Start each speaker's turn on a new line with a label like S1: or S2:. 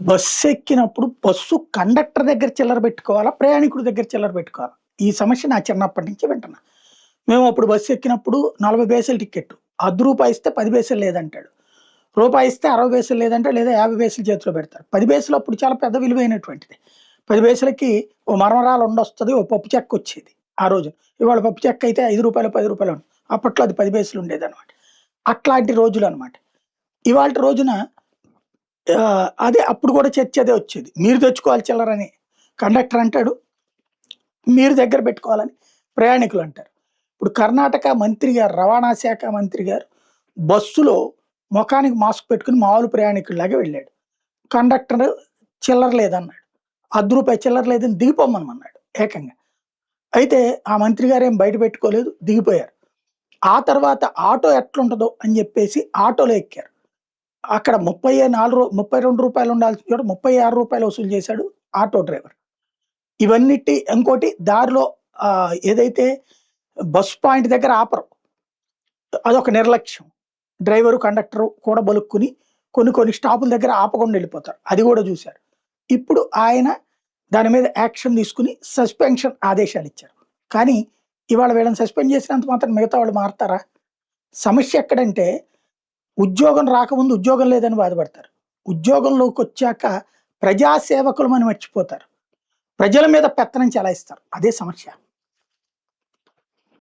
S1: Bus ఎక్కినప్పుడు bus conductor దగ్గర చిల్లర పెట్టుకోవాలా? ప్రయాణికుడి దగ్గర చిల్లర పెట్టుకోవాలా? ఈ సమస్య నా చిన్నప్పటి నుంచి వింటున్నా. మేము అప్పుడు బస్సు ఎక్కినప్పుడు 40 పైసలు టికెట్. రూ. 10 ఇస్తే 10 పైసలు లేదంటాడు. రూపాయి ఇస్తే 60 పైసలు లేదంటే లేదా 50 పైసలు చేతిలో పెడతారు. 10 పైసలు అప్పుడు చాలా పెద్ద విలువైనటువంటిది. 10 పైసలకి ఓ మరమరాలు ఉండొస్తది. ఓ పప్పు చెక్క వచ్చేది ఆ రోజు. ఇవాళ పప్పు చెక్క అయితే రూ. 5 రూ. 10 అప్పట్లో అది 10 పైసలు ఉండేదన్నమాట. అట్లాంటి రోజులన్నమాట. ఇవాల్టి రోజున అదే అప్పుడు కూడా చర్చ అదే వచ్చేది. మీరు తెచ్చుకోవాలి చిల్లరని కండక్టర్ అంటాడు. మీరు దగ్గర పెట్టుకోవాలని ప్రయాణికులు అంటారు. ఇప్పుడు కర్ణాటక మంత్రి గారు, రవాణా శాఖ మంత్రి గారు బస్సులో మొఖానికి మాస్క్ పెట్టుకొని మామూలు ప్రయాణికుల్లాగా వెళ్ళాడు. కండక్టర్ చిల్లర లేదన్నాడు. రూ. 10 చిల్లర లేదని దిగిపోమనమన్నాడు ఏకంగా. అయితే ఆ మంత్రి గారేం బయట పెట్టుకోలేదు, దిగిపోయారు. ఆ తర్వాత ఆటో ఎట్లుంటదో అని చెప్పేసి ఆటోలో ఎక్కారు. అక్కడ రూ. 32 ఉండాల్సిన చోట రూ. 36 వసూలు చేశాడు ఆటో డ్రైవర్. ఇంకోటి దారిలో ఏదైతే బస్ పాయింట్ దగ్గర ఆపరు. అదొక నిర్లక్ష్యం. డ్రైవరు, కండక్టరు కూడా బలుక్కుని కొన్ని స్టాపుల దగ్గర ఆపకుండా వెళ్ళిపోతారు. అది కూడా చూశారు. ఇప్పుడు ఆయన దాని మీద యాక్షన్ తీసుకుని సస్పెన్షన్ ఆదేశాలిచ్చారు. కానీ ఇవాళ వీళ్ళని సస్పెండ్ చేసినంత మాత్రం మిగతా వాళ్ళు మారతారా? సమస్య ఎక్కడంటే ఉద్యోగం రాకముందు ఉద్యోగం లేదని బాధపడతారు. ఉద్యోగంలోకొచ్చాక ప్రజా సేవకులమని మర్చిపోతారు. ప్రజల మీద పెత్తనం చెలాయిస్తారు. అదే సమస్య.